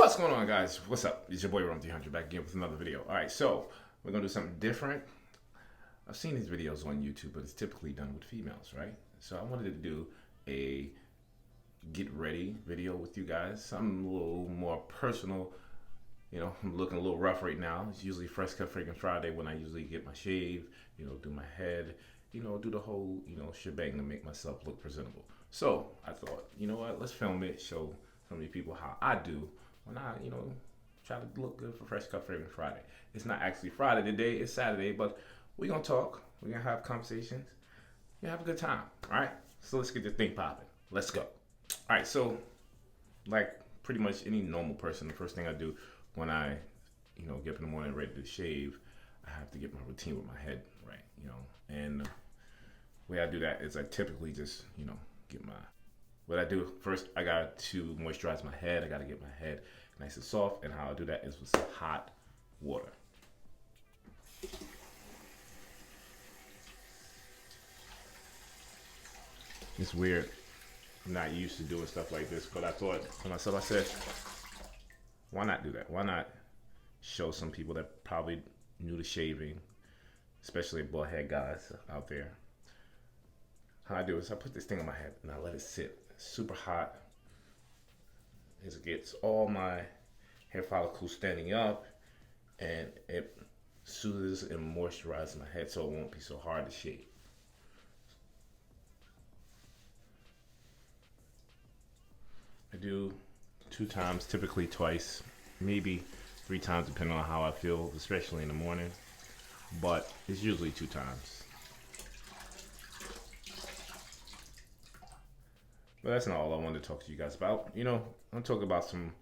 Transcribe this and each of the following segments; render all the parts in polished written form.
What's going on, guys? What's up? It's your boy Ron 300 back again with another video. All right, so we're gonna do something different. I've seen these videos on YouTube, but it's typically done with females, right? So I wanted to do a get ready video with you guys. Something a little more personal. You know, I'm looking a little rough right now. It's usually Fresh Cut Fragrance Friday when I usually get my shave, do my head, do the whole, shebang to make myself look presentable. So I thought, you know what, let's film it, show some of you people how I do when I, try to look good for Fresh Cut Fragrance Friday. It's not actually Friday today, it's Saturday, but we're gonna talk, we're gonna have conversations, you have a good time, all right? So let's get this thing popping. Let's go. All right, so like pretty much any normal person, the first thing I do when I, get up in the morning ready to shave, I have to get my routine with my head right, and the way I do that is I typically just, get my, what I do first, I got to moisturize my head. I got to get my head nice and soft, and how I do that is with some hot water. It's weird. I'm not used to doing stuff like this, but I thought to myself, I said, why not do that? Why not show some people that probably new to shaving, especially bald head guys out there. How I do is I put this thing on my head and I let it sit super hot as it gets all my hair follicles standing up, and it soothes and moisturizes my head so it won't be so hard to shave. I do 2 times, typically twice, maybe 3 times depending on how I feel, especially in the morning, but it's usually 2 times. But that's not all I wanted to talk to you guys about. I'm talking about some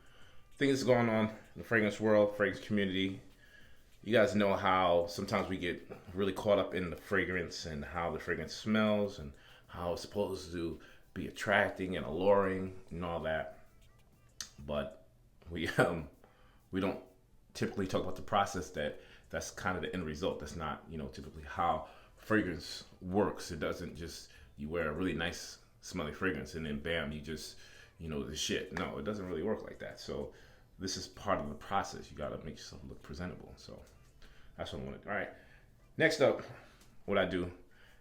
things going on in the fragrance world, fragrance community. You guys know how sometimes we get really caught up in the fragrance and how the fragrance smells and how it's supposed to be attracting and alluring and all that. But we don't typically talk about the process that's kind of the end result. That's not, typically how fragrance works. It doesn't just, you wear a really nice smelling fragrance and then bam, you just, the shit. No, it doesn't really work like that. So this is part of the process. You got to make yourself look presentable. So that's what I wanted. All right. Next up, what I do,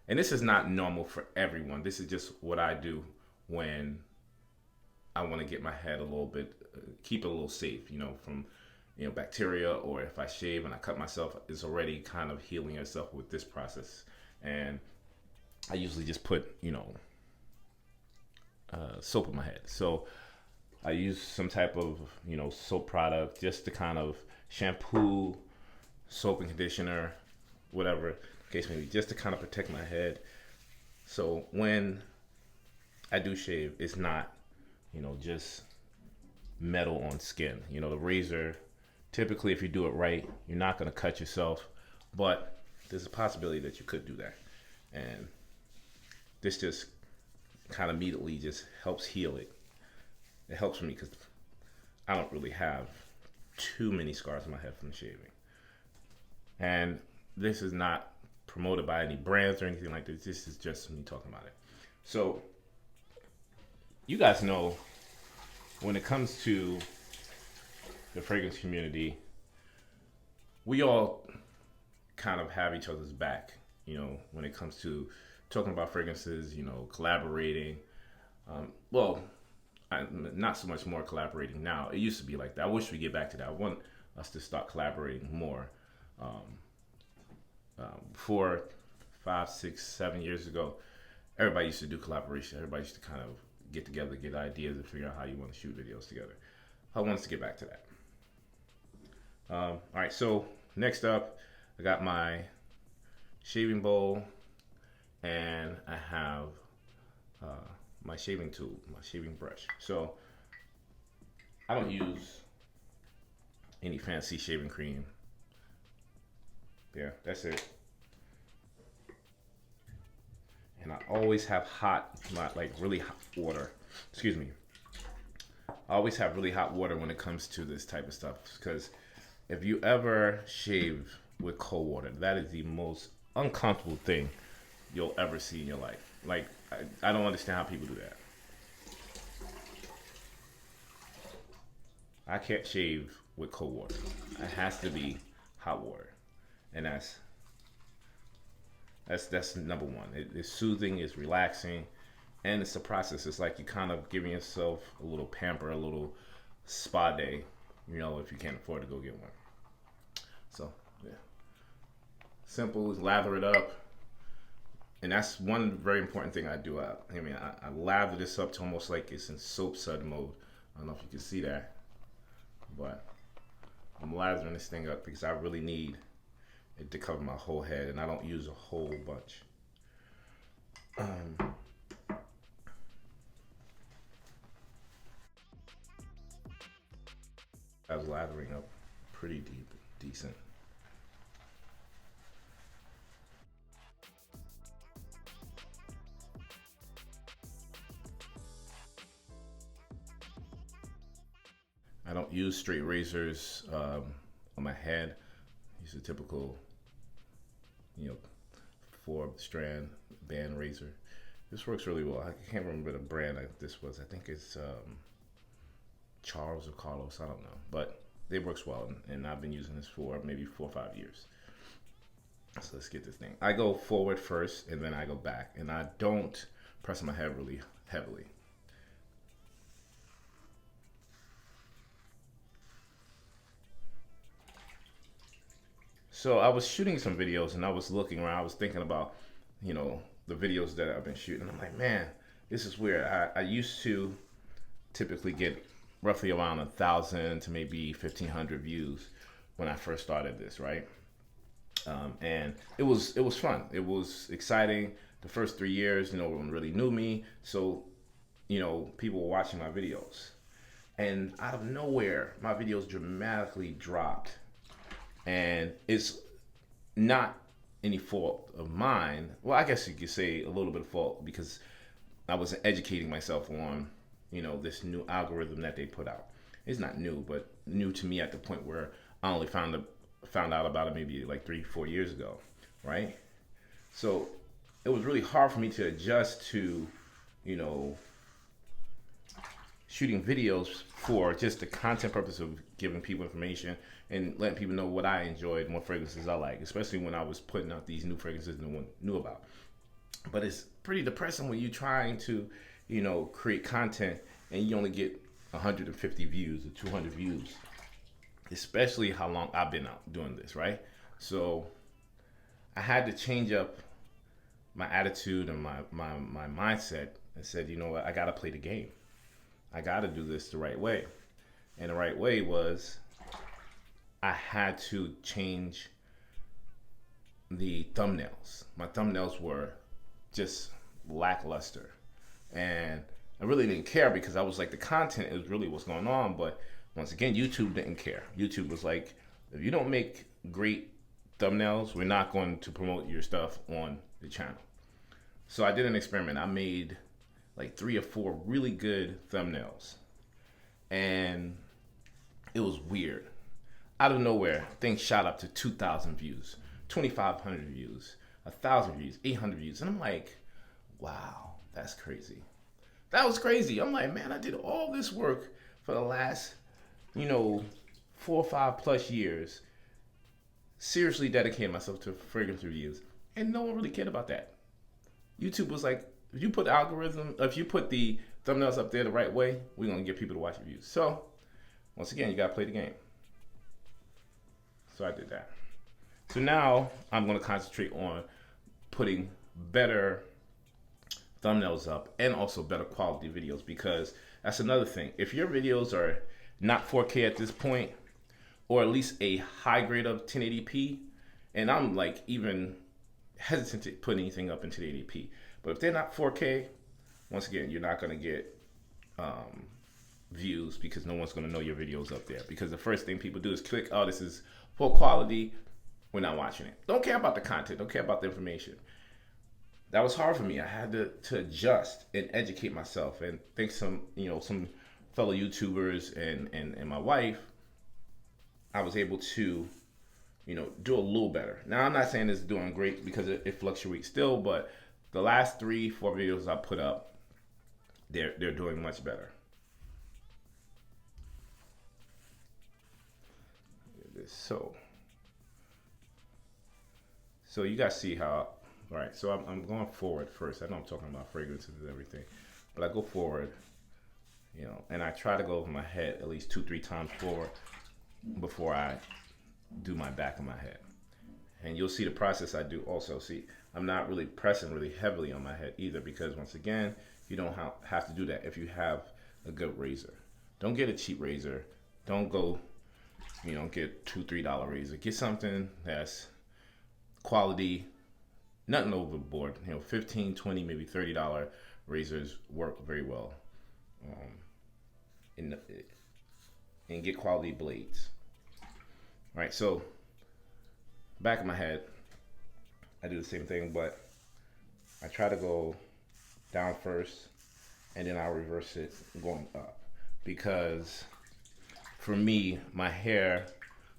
and this is not normal for everyone. This is just what I do when I want to get my head a little bit, keep it a little safe, from, bacteria, or if I shave and I cut myself, it's already kind of healing itself with this process. And I usually just put, soap in my head. So I use some type of, soap product just to kind of shampoo, soap and conditioner, whatever the case may be, just to kind of protect my head. So when I do shave, it's not, just metal on skin. The razor, typically if you do it right, you're not going to cut yourself, but there's a possibility that you could do that. And this just kind of immediately just helps heal it. It helps me because I don't really have too many scars on my head from shaving. And this is not promoted by any brands or anything like this. This is just me talking about it. So you guys know when it comes to the fragrance community, we all kind of have each other's back, when it comes to talking about fragrances, collaborating. Not so much more collaborating now. It used to be like that. I wish we get back to that. I want us to start collaborating more. Before 5, 6, 7 years ago, everybody used to do collaboration. Everybody used to kind of get together, get ideas, and figure out how you want to shoot videos together. I want us to get back to that. All right, so next up, I got my shaving bowl, and I have my shaving tool, my shaving brush. So I don't use any fancy shaving cream. Yeah, that's it. And I always have really hot water. Excuse me. I always have really hot water when it comes to this type of stuff, because if you ever shave with cold water, that is the most uncomfortable thing you'll ever see in your life. Like, I don't understand how people do that. I can't shave with cold water. It has to be hot water, and that's number one. It's soothing, it's relaxing, and it's a process. It's like you kind of giving yourself a little pamper, a little spa day. You know, if you can't afford to go get one. So yeah, simple. Lather it up, and that's one very important thing I do. I lather this up to almost like it's in soap sud mode. I don't know if you can see that, but I'm lathering this thing up because I really need it to cover my whole head, and I don't use a whole bunch. I was lathering up pretty deep, decent. I don't use straight razors on my head. I use a typical, you know, 4 strand band razor. This works really well. I can't remember the brand this was. I think it's Charles or Carlos. I don't know, but it works well, and I've been using this for maybe 4 or 5 years. So let's get this thing. I go forward first, and then I go back, and I don't press my head really heavily. So I was shooting some videos, and I was looking around. I was thinking about, the videos that I've been shooting. I'm like, man, this is weird. I used to typically get roughly around 1,000 to maybe 1,500 views when I first started this, right? And it was fun. It was exciting. The first 3 years, no one really knew me, so people were watching my videos, and out of nowhere, my videos dramatically dropped, and it's not any fault of mine. Well, I guess you could say a little bit of fault because I was educating myself on this new algorithm that they put out. It's not new, but new to me at the point where I only found out about it maybe like 3-4 years ago, right? So it was really hard for me to adjust to, shooting videos for just the content purpose of giving people information and letting people know what I enjoyed and what fragrances I like, especially when I was putting out these new fragrances no one knew about. But it's pretty depressing when you're trying to, create content and you only get 150 views or 200 views, especially how long I've been out doing this, right? So I had to change up my attitude and my mindset and said, you know what, I gotta play the game. I gotta do this the right way. And the right way was I had to change the thumbnails. My thumbnails were just lackluster. And I really didn't care because I was like, the content is really what's going on. But once again, YouTube didn't care. YouTube was like, if you don't make great thumbnails, we're not going to promote your stuff on the channel. So I did an experiment. I made like 3 or 4 really good thumbnails. And it was weird. Out of nowhere, things shot up to 2,000 views, 2,500 views, 1,000 views, 800 views. And I'm like, wow, that's crazy. That was crazy. I'm like, man, I did all this work for the last, 4 or 5 plus years, seriously dedicating myself to fragrance reviews. And no one really cared about that. YouTube was like, if you put the thumbnails up there the right way, we're going to get people to watch your views. So, once again, you got to play the game. So I did that. So now I'm going to concentrate on putting better thumbnails up and also better quality videos, because that's another thing. If your videos are not 4K at this point, or at least a high grade of 1080p, and I'm like even hesitant to put anything up in 1080p, but if they're not 4K, once again, you're not going to get views because no one's going to know your video's up there, because the first thing people do is click, oh, this is full quality, we're not watching it. Don't care about the content, don't care about the information. That was hard for me. I had to adjust and educate myself, and thanks some fellow YouTubers and my wife, I was able to do a little better. Now I'm not saying it's doing great because it fluctuates still, but the last 3-4 videos I put up, they're doing much better. this. So you guys see how, all right, so I'm going forward first. I know I'm talking about fragrances and everything, but I go forward, and I try to go over my head at least 2-3 times forward before I do my back of my head. And you'll see the process I do also. See, I'm not really pressing really heavily on my head either, because once again, you don't have to do that if you have a good razor. Don't get a cheap razor. Don't go, get $2-3 razor. Get something that's quality, nothing overboard. 15, 20, maybe $30 razors work very well. And get quality blades. All right, so back of my head, I do the same thing, but I try to go down first, and then I'll reverse it going up, because for me, my hair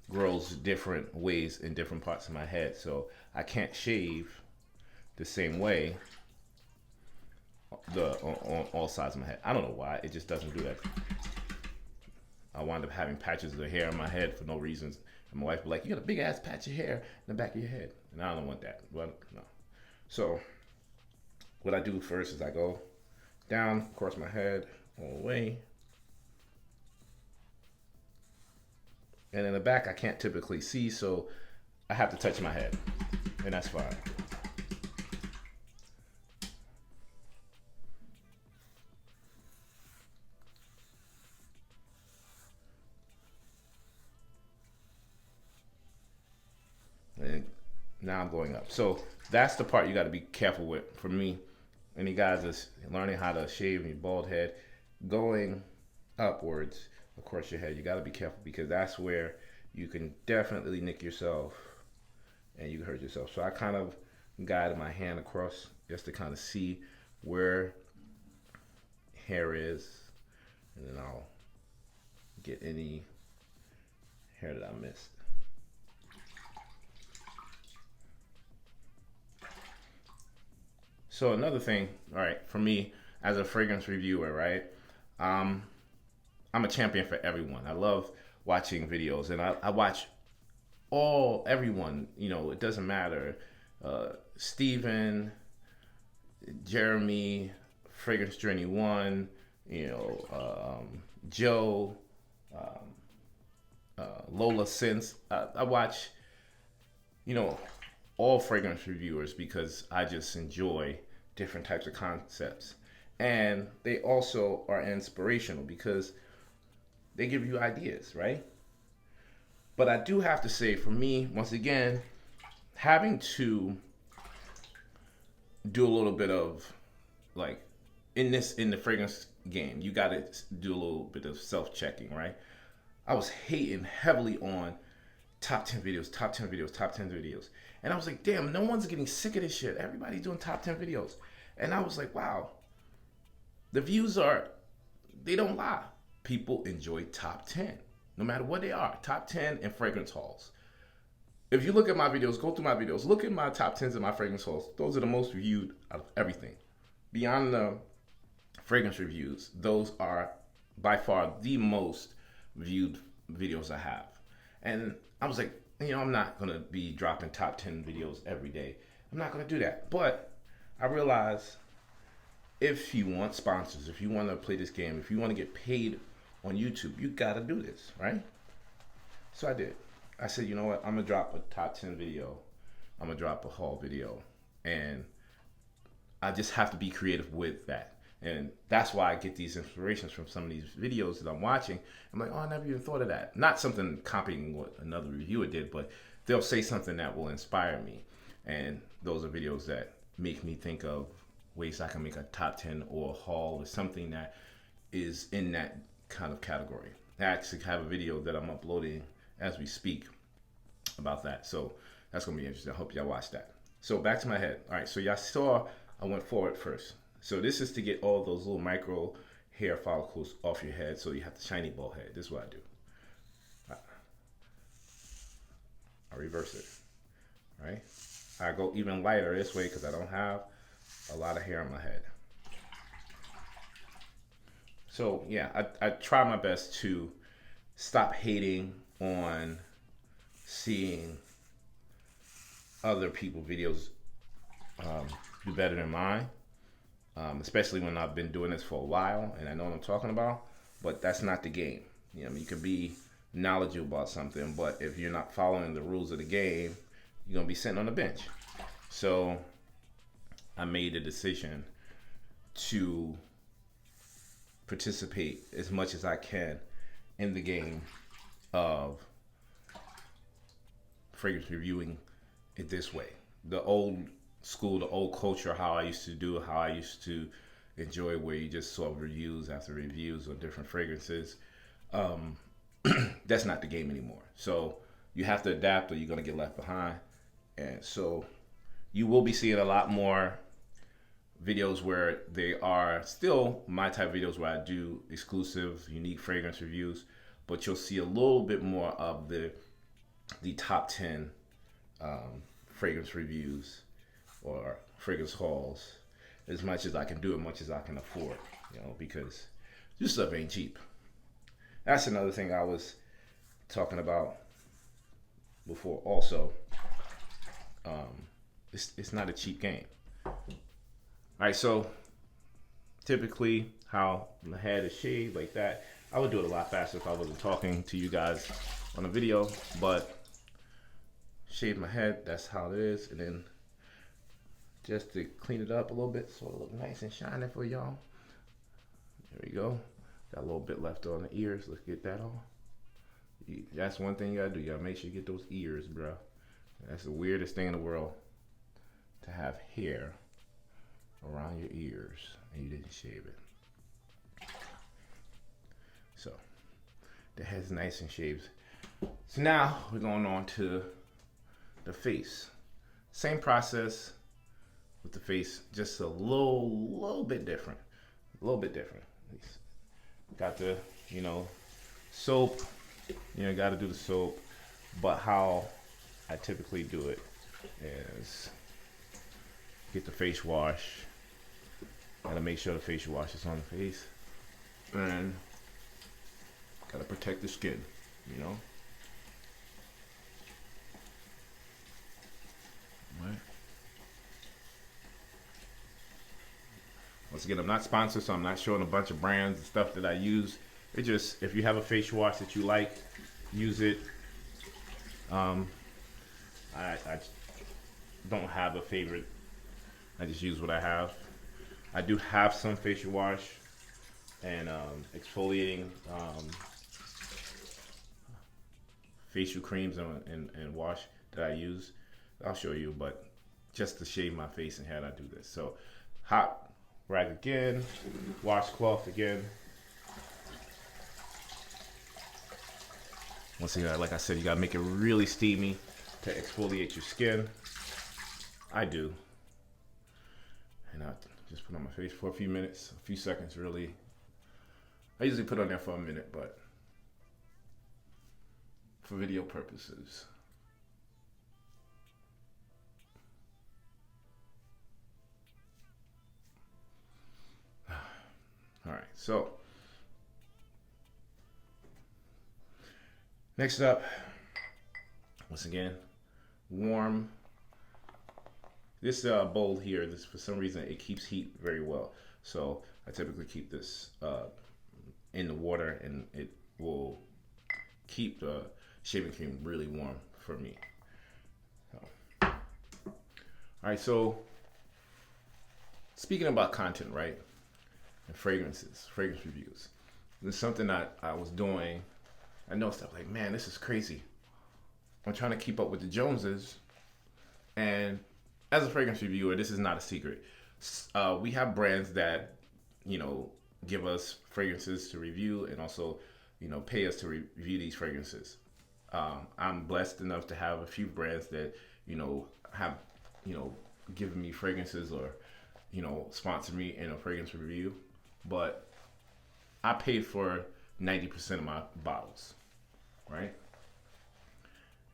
grows different ways in different parts of my head, so I can't shave the same way on all sides of my head. I don't know why, it just doesn't do that. I wind up having patches of hair on my head for no reasons. And my wife be like, "You got a big ass patch of hair in the back of your head." And I don't want that. But no. So what I do first is I go down across my head all the way. And in the back I can't typically see, so I have to touch my head. And that's fine. And now I'm going up. So that's the part you got to be careful with. For me, any guys that's learning how to shave your bald head, going upwards across your head, you got to be careful, because that's where you can definitely nick yourself and you can hurt yourself. So I kind of guide my hand across just to kind of see where hair is, and then I'll get any hair that I missed. So another thing, all right, for me as a fragrance reviewer, right? I'm a champion for everyone. I love watching videos, and I watch everyone. It doesn't matter. Steven, Jeremy, Fragrance Journey 1, Joe, Lola Sense. I watch, all fragrance reviewers, because I just enjoy different types of concepts. And they also are inspirational because they give you ideas, right? But I do have to say, for me, once again, having to do a little bit of, like, in the fragrance game, you got to do a little bit of self-checking, right? I was hating heavily on top 10 videos, top 10 videos, top 10 videos. And I was like, damn, no one's getting sick of this shit. Everybody's doing top 10 videos. And I was like, wow, the views they don't lie. People enjoy top 10, no matter what they are. Top 10 and fragrance hauls. If you look at my videos, go through my videos, look at my top 10s and my fragrance hauls. Those are the most viewed out of everything. Beyond the fragrance reviews, those are by far the most viewed videos I have. And I was like, I'm not going to be dropping top 10 videos every day. I'm not going to do that. But I realized, if you want sponsors, if you want to play this game, if you want to get paid on YouTube, you got to do this, right? So I did. I said, you know what? I'm going to drop a top 10 video. I'm going to drop a haul video. And I just have to be creative with that. And that's why I get these inspirations from some of these videos that I'm watching. I'm like, oh, I never even thought of that. Not something copying what another reviewer did, but they'll say something that will inspire me. And those are videos that make me think of ways I can make a top 10 or a haul or something that is in that kind of category. I actually have a video that I'm uploading as we speak about that. So that's going to be interesting. I hope y'all watch that. So back to my head. All right, so y'all saw I went forward first. So this is to get all those little micro hair follicles off your head, so you have the shiny bald head. This is what I do. I reverse it, right? I go even lighter this way because I don't have a lot of hair on my head. So yeah, I try my best to stop hating on seeing other people videos do better than mine, especially when I've been doing this for a while and I know what I'm talking about. But that's not the game. You can be knowledgeable about something, but if you're not following the rules of the game, you're gonna be sitting on the bench. So I made a decision to participate as much as I can in the game of fragrance reviewing it this way. The old school, the old culture, how I used to do it, how I used to enjoy, where you just saw reviews after reviews of different fragrances. That's not the game anymore. So you have to adapt or you're going to get left behind. And so you will be seeing a lot more videos where they are still my type of videos where I do exclusive, unique fragrance reviews, but you'll see a little bit more of the top 10 fragrance reviews or fragrance hauls, as much as I can do, as much as I can afford, because this stuff ain't cheap. That's another thing I was talking about before also. It's not a cheap game. All right, so typically how my head is shaved like that, I would do it a lot faster if I wasn't talking to you guys on a video, but shave my head, that's how it is. And then just to clean it up a little bit so it look nice and shiny for y'all. There we go. Got a little bit left on the ears. Let's get that off. That's one thing you gotta do. You gotta make sure you get those ears, bro. That's the weirdest thing in the world, to have hair around your ears and you didn't shave it. So the head's nice and shaved. So now we're going on to the face. Same process with the face, just a little bit different. A little bit different. Got the, soap. Got to do the soap. But how I typically do it is get the face wash. Gotta make sure the face wash is on the face. And gotta protect the skin, Right. Once again, I'm not sponsored, so I'm not showing a bunch of brands and stuff that I use. It just, if you have a face wash that you like, use it. I don't have a favorite. I just use what I have. I do have some facial wash and exfoliating facial creams and wash that I use. I'll show you, but just to shave my face and head, I do this. So hot rag again, washcloth again. Once again, like I said, you gotta make it really steamy to exfoliate your skin. I do. And I just put on my face for a few minutes, a few seconds really. I usually put on there for a minute, but for video purposes. All right, so next up, once again, warm. This bowl here, this for some reason it keeps heat very well. So I typically keep this in the water, and it will keep the shaving cream really warm for me. So. All right, so speaking about content, right? And fragrance reviews. This is something that I was doing. I know stuff like, man, this is crazy. I'm trying to keep up with the Joneses, and as a fragrance reviewer, this is not a secret. We have brands that, give us fragrances to review and also, pay us to review these fragrances. I'm blessed enough to have a few brands that, have, given me fragrances or, sponsor me in a fragrance review. But I paid for 90% of my bottles, right?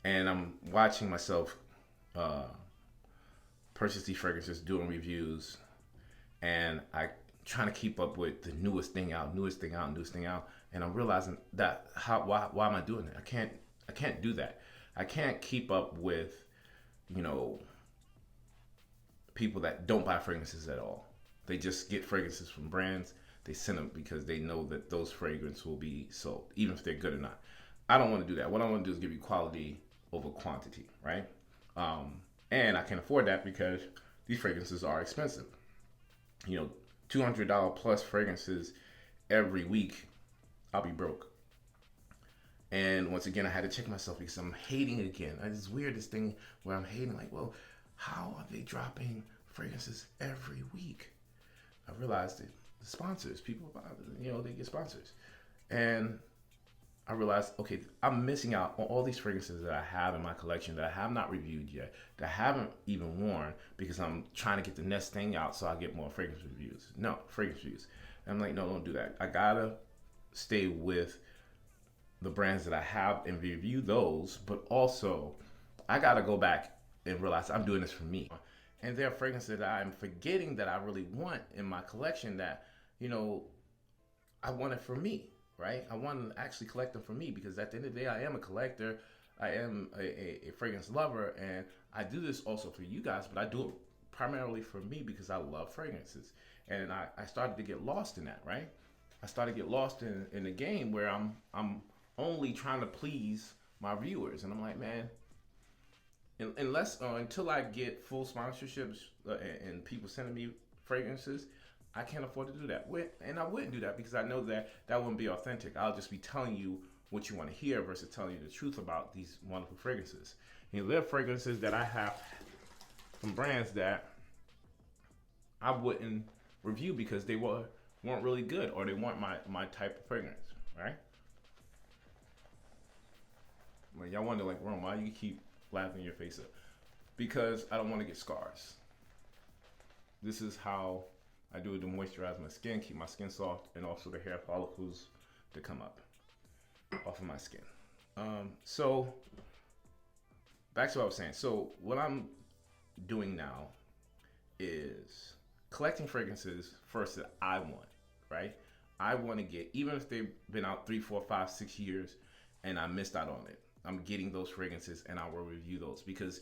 And I'm watching myself purchase these fragrances, doing reviews, and I trying to keep up with the newest thing out, and I'm realizing that why am I doing that? I can't do that. I can't keep up with, you know, people that don't buy fragrances at all. They just get fragrances from brands. They send them because they know that those fragrances will be sold, even if they're good or not. I don't want to do that. What I want to do is give you quality over quantity, right? And I can afford that because these fragrances are expensive. You know, $200 plus fragrances every week, I'll be broke. And once again, I had to check myself because I'm hating again. It's weird, this thing where I'm hating, like, well, how are they dropping fragrances every week? I realized that the sponsors, people, they get sponsors. And I realized, okay, I'm missing out on all these fragrances that I have in my collection that I have not reviewed yet, that I haven't even worn because I'm trying to get the next thing out so I get more fragrance reviews. No, fragrance reviews. And I'm like, no, don't do that. I gotta stay with the brands that I have and review those, but also I gotta go back and realize I'm doing this for me. And there are fragrances that I'm forgetting that I really want in my collection that, I want it for me, right? I want to actually collect them for me because at the end of the day, I am a collector. I am a fragrance lover, and I do this also for you guys, but I do it primarily for me because I love fragrances. And I started to get lost in that, right? I started to get lost in the game where I'm only trying to please my viewers, and I'm like, man, until I get full sponsorships and people sending me fragrances, I can't afford to do that. And I wouldn't do that because I know that wouldn't be authentic. I'll just be telling you what you want to hear versus telling you the truth about these wonderful fragrances. There are fragrances that I have from brands that I wouldn't review because they weren't really good or they weren't my type of fragrance, right? Well, y'all wonder, like, Rome, why you keep laughing your face up? Because I don't want to get scars. This is how I do it to moisturize my skin, keep my skin soft, and also the hair follicles to come up off of my skin. So back to what I was saying. So what I'm doing now is collecting fragrances first that I want, right? I want to get, even if they've been out 3, 4, 5, 6 years and I missed out on it, I'm getting those fragrances and I will review those because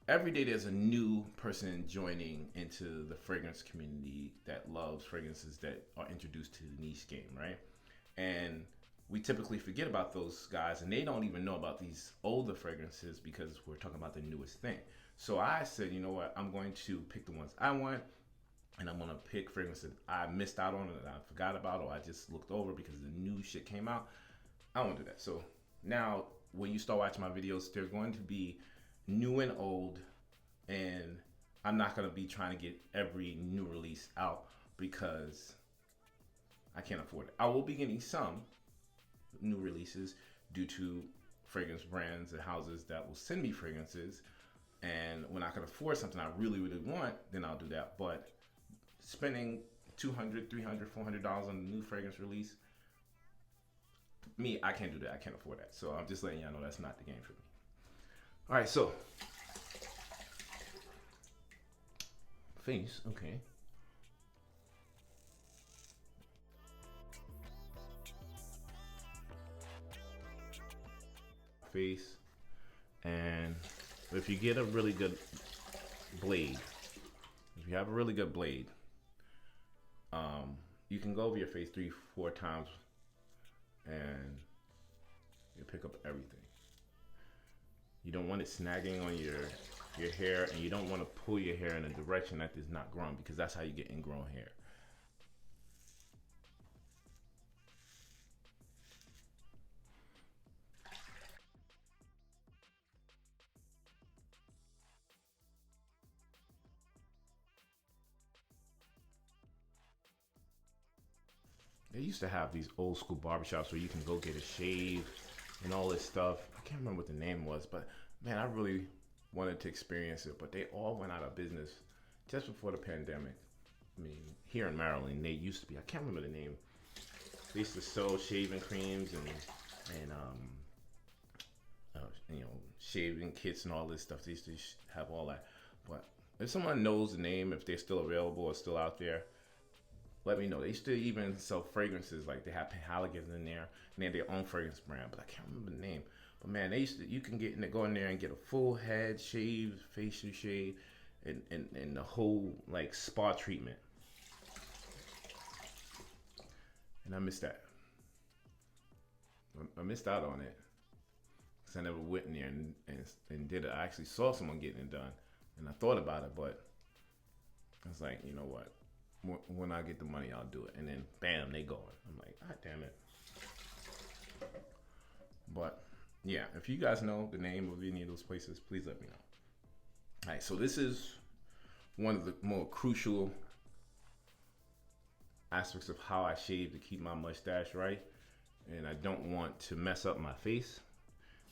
every day there's a new person joining into the fragrance community that loves fragrances that are introduced to the niche game, right? And we typically forget about those guys and they don't even know about these older fragrances because we're talking about the newest thing. So I said, you know what, I'm going to pick the ones I want and I'm going to pick fragrances I missed out on that I forgot about or I just looked over because the new shit came out. I won't do that. So now when you start watching my videos, they're going to be new and old, and I'm not going to be trying to get every new release out because I can't afford it. I will be getting some new releases due to fragrance brands and houses that will send me fragrances, and when I can afford something I really, really want, then I'll do that. But spending $200, $300, $400 on a new fragrance release, me, I can't do that. I can't afford that. So I'm just letting y'all know that's not the game for me. All right, so face, okay. Face, and if you get a really good blade, if you have a really good blade, you can go over your face 3, 4 times and you pick up everything. You don't want it snagging on your hair, and you don't want to pull your hair in a direction that is not grown because that's how you get ingrown hair. They used to have these old school barbershops where you can go get a shave and all this stuff. I can't remember what the name was, but man, I really wanted to experience it. But they all went out of business just before the pandemic. I mean, here in Maryland, they used to be. I can't remember the name. They used to sell shaving creams and shaving kits and all this stuff. They used to have all that. But if someone knows the name, if they're still available or still out there, let me know. They still even sell fragrances, like they have Penhaligon's in there, and they have their own fragrance brand, but I can't remember the name. But man, you can go in there and get a full head shave, facial shave, and the whole like spa treatment. And I missed that. I missed out on it because I never went in there and did it. I actually saw someone getting it done, and I thought about it, but I was like, you know what? When I get the money, I'll do it. And then, bam, they going. I'm like, God damn it. But yeah, if you guys know the name of any of those places, please let me know. All right, so this is one of the more crucial aspects of how I shave to keep my mustache right. And I don't want to mess up my face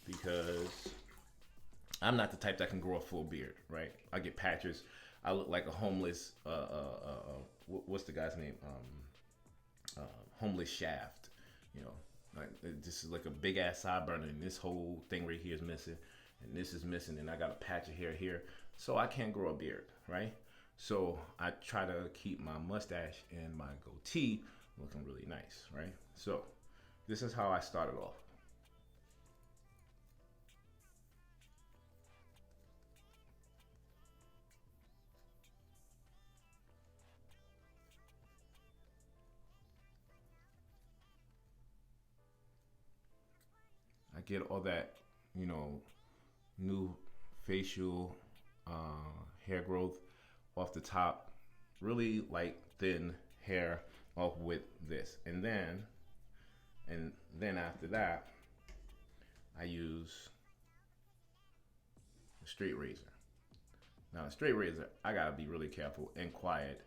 because I'm not the type that can grow a full beard, right? I get patches. I look like a homeless, what's the guy's name? Homeless Shaft, you know. Like, this is like a big ass sideburn, and this whole thing right here is missing, and this is missing, and I got a patch of hair here, so I can't grow a beard, right? So I try to keep my mustache and my goatee looking really nice, right? So this is how I started off. I get all that, you know, new facial hair growth off the top, really like thin hair off with this, and then after that, I use a straight razor. Now, a straight razor, I gotta be really careful and quiet,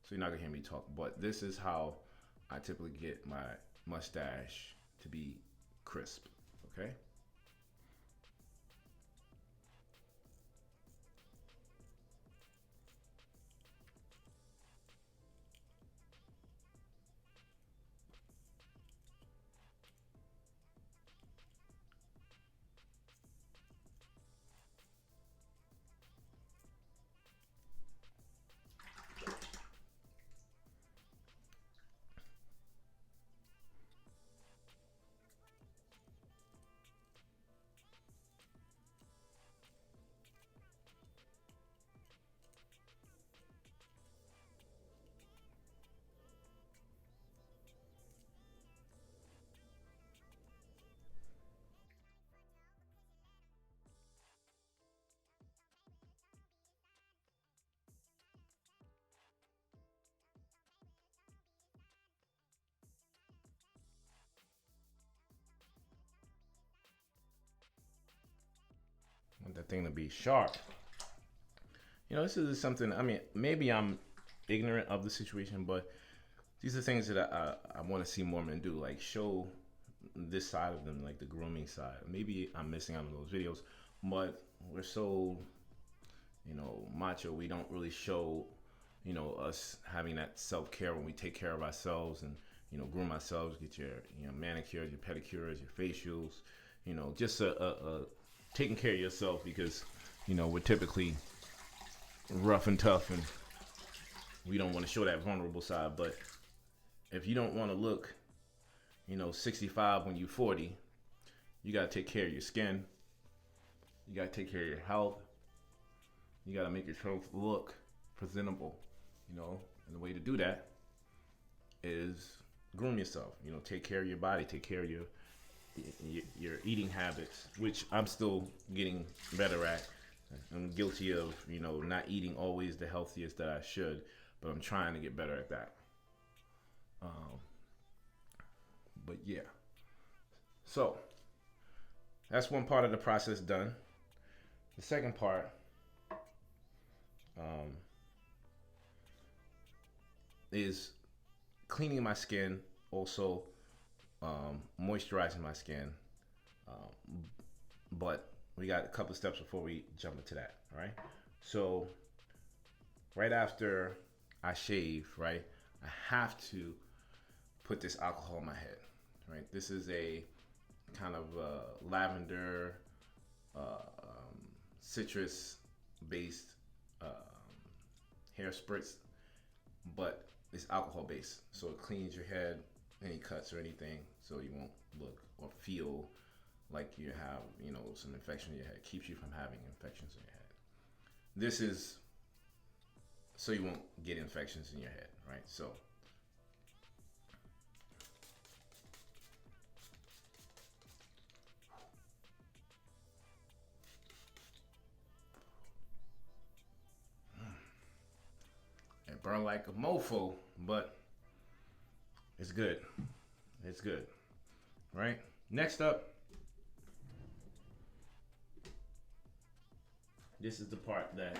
so you're not gonna hear me talk. But this is how I typically get my mustache to be crisp. Okay. I want that thing to be sharp. You know, this is something, I mean, maybe I'm ignorant of the situation, but these are things that I want to see more men do, like show this side of them, like the grooming side. Maybe I'm missing out on those videos, but we're so, you know, macho. We don't really show, you know, us having that self-care when we take care of ourselves and, you know, groom ourselves, get your, you know, manicures, your pedicures, your facials, you know, just taking care of yourself, because, you know, we're typically rough and tough and we don't want to show that vulnerable side. But if you don't want to look, you know, 65 when you're 40, you got to take care of your skin. You got to take care of your health. You got to make yourself look presentable, you know. And the way to do that is groom yourself. You know, take care of your body, take care of your eating habits, which I'm still getting better at. I'm guilty of, you know, not eating always the healthiest that I should, but I'm trying to get better at that. But yeah, so that's one part of the process done. The second part is cleaning my skin, also moisturizing my skin. But we got a couple of steps before we jump into that. All right. So right after I shave, right, I have to put this alcohol in my head. Right. This is a kind of lavender, citrus based hair spritz, but it's alcohol based, so it cleans your head, any cuts or anything, so you won't look or feel like you have, you know, some infection in your head. It keeps you from having infections in your head. This is so you won't get infections in your head, right? So it burned like a mofo, but it's good. It's good, right? Next up, this is the part that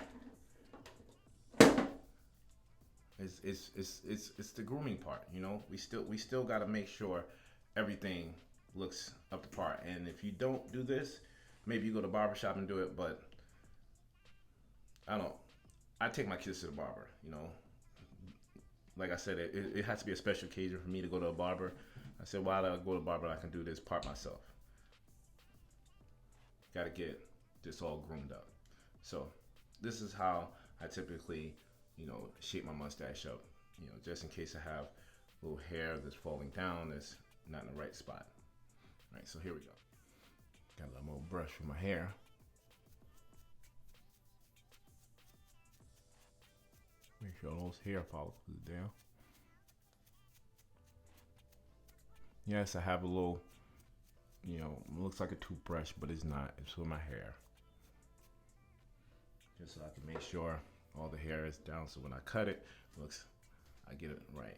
it's the grooming part. You know, we still got to make sure everything looks up to par. And if you don't do this, maybe you go to barbershop and do it, but I don't. I take my kids to the barber. You know, like I said, it has to be a special occasion for me to go to a barber. I said, why do I go to a barber? I can do this part myself. Got to get this all groomed up. So this is how I typically, you know, shape my mustache up. You know, just in case I have a little hair that's falling down that's not in the right spot. All right, so here we go. Got a little more brush for my hair. Make sure those hair follicles are down. Yes, I have a little, you know, it looks like a toothbrush, but it's not. It's for my hair. Just so I can make sure all the hair is down, so when I cut it, I get it right.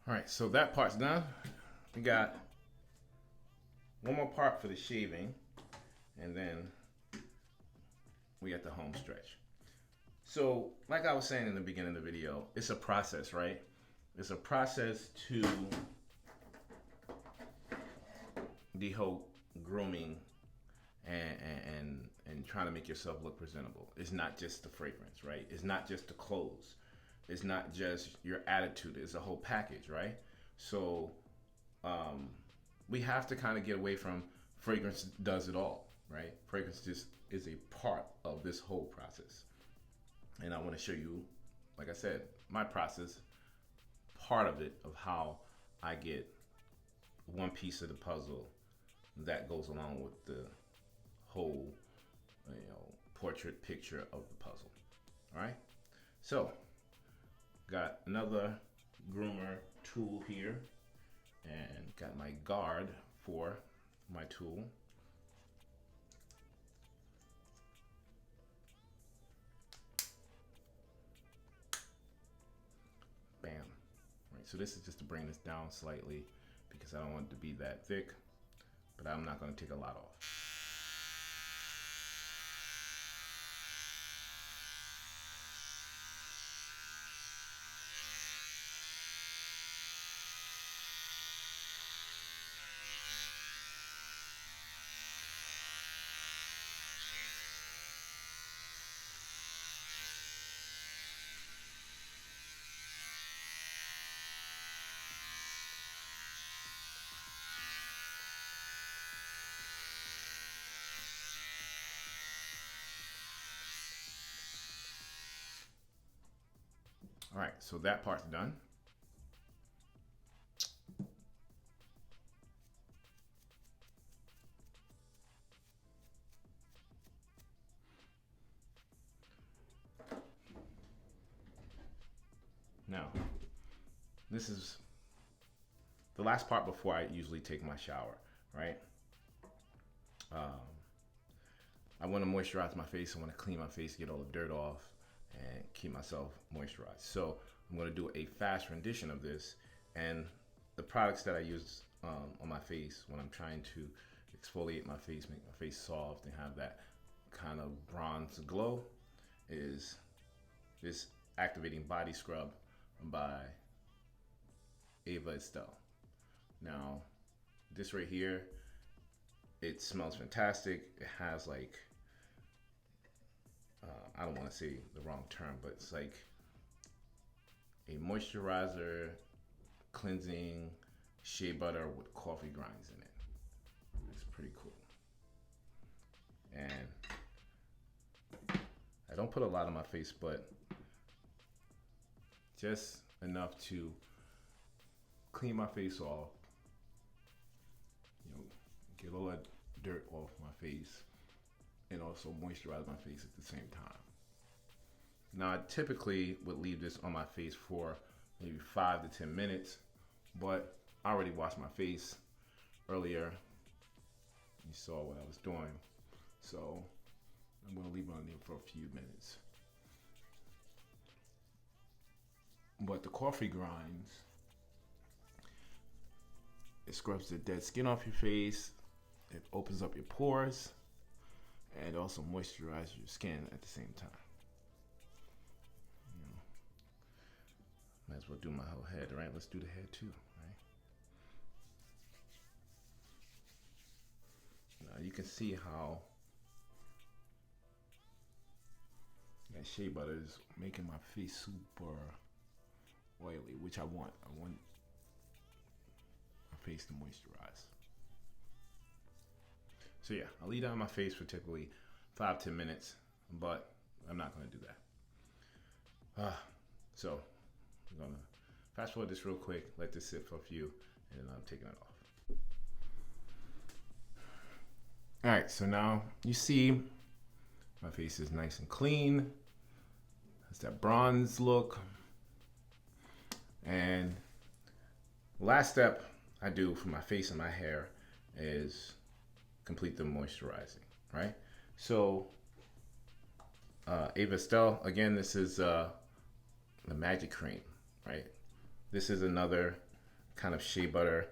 All right, so that part's done. We got one more part for the shaving, and then we got the home stretch. So, like I was saying in the beginning of the video, it's a process, right? It's a process to the whole grooming and trying to make yourself look presentable. It's not just the fragrance, right? It's not just the clothes. It's not just your attitude. It's a whole package, right? So we have to kind of get away from fragrance does it all, right? Fragrance just is a part of this whole process. And I want to show you, like I said, my process, part of it, of how I get one piece of the puzzle that goes along with the whole, you know, portrait picture of the puzzle. All right. So, got another groomer tool here, and got my guard for my tool. Bam. Right. So this is just to bring this down slightly because I don't want it to be that thick, but I'm not going to take a lot off. All right, so that part's done. Now, this is the last part before I usually take my shower, right? I want to moisturize my face. I want to clean my face, get all the dirt off, and keep myself moisturized. So I'm going to do a fast rendition of this, and the products that I use on my face when I'm trying to exfoliate my face, make my face soft, and have that kind of bronze glow is this activating body scrub by Eva Estelle. Now, this right here, it smells fantastic. It has like, I don't want to say the wrong term, but it's like a moisturizer, cleansing shea butter with coffee grinds in it. It's pretty cool. And I don't put a lot on my face, but just enough to clean my face off, you know, get all that dirt off my face, and also moisturize my face at the same time. Now, I typically would leave this on my face for maybe 5 to 10 minutes, but I already washed my face earlier. You saw what I was doing, so I'm gonna leave it on there for a few minutes. But the coffee grinds, it scrubs the dead skin off your face, it opens up your pores, and also moisturizes your skin at the same time. You know, might as well do my whole head, right? Let's do the head too, right? Now you can see how that shea butter is making my face super oily, which I want. I want my face to moisturize. So yeah, I'll leave that on my face for typically 5-10 minutes, but I'm not gonna do that. So I'm gonna fast forward this real quick, let this sit for a few, and then I'm taking it off. All right, so now you see my face is nice and clean. Has that bronze look. And last step I do for my face and my hair is complete the moisturizing, right? So Eva Estelle, again, this is the Magic Cream, right? This is another kind of shea butter,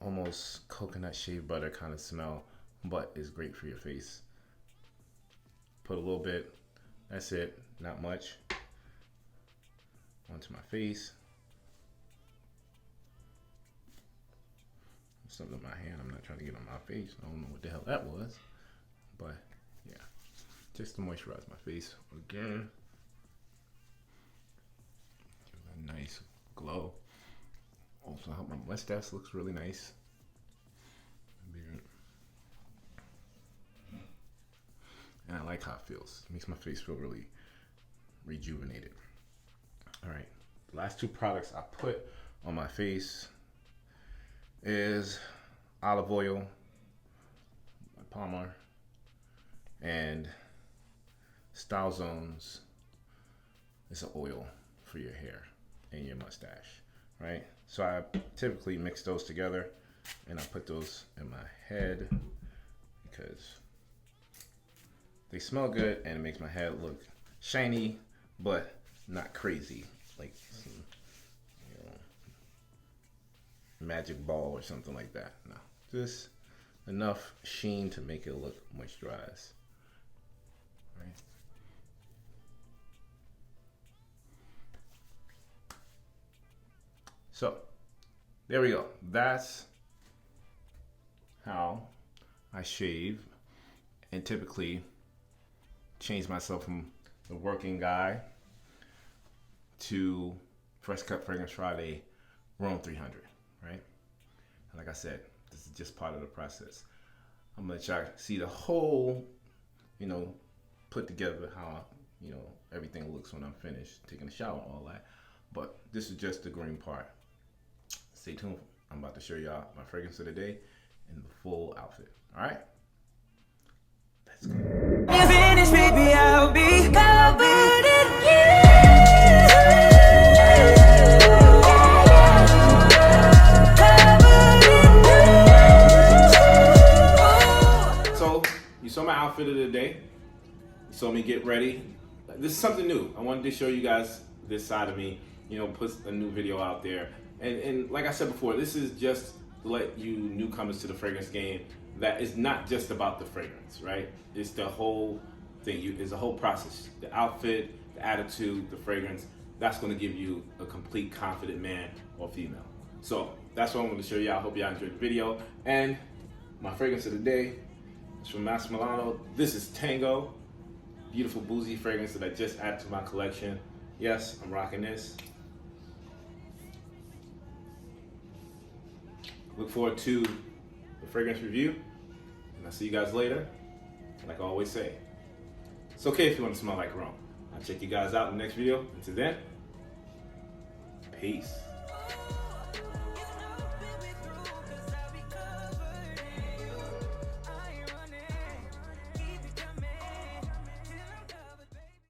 almost coconut shea butter kind of smell, but is great for your face. Put a little bit, that's it, not much, onto my face. Something in my hand, I'm not trying to get on my face. I don't know what the hell that was, but yeah, just to moisturize my face again. Give it a nice glow. Also help my mustache looks really nice. And I like how it feels. It makes my face feel really rejuvenated. All right, the last 2 products I put on my face is olive oil by Palmer and Style Zones. It's an oil for your hair and your mustache, right? So I typically mix those together and I put those in my head because they smell good and it makes my head look shiny, but not crazy, like some, you know, magic ball or something like that. No, just enough sheen to make it look moisturized, right? So there we go. That's how I shave and typically change myself from the working guy to Fresh Cut Fragrance Friday Rome 300, right? And like I said, this is just part of the process. I'm gonna try to see the whole, you know, put together how you know, everything looks when I'm finished taking a shower and all that. But this is just the green part. Stay tuned. I'm about to show y'all my fragrance of the day in the full outfit. All right, let's go. You finish, baby, I'll be covered in you. So you saw my outfit of the day. You saw me get ready. This is something new. I wanted to show you guys this side of me. You know, put a new video out there. And like I said before, this is just to let you newcomers to the fragrance game that it's not just about the fragrance, right? It's the whole thing. It's a whole process. The outfit, the attitude, the fragrance, that's gonna give you a complete confident man or female. So that's what I'm gonna show you. I hope y'all enjoyed the video. And my fragrance of the day is from Mas Milano. This is Tango. Beautiful boozy fragrance that I just added to my collection. Yes, I'm rocking this. Look forward to the fragrance review, and I'll see you guys later. Like I always say, it's okay if you want to smell like Rome. I'll check you guys out in the next video. Until then, peace.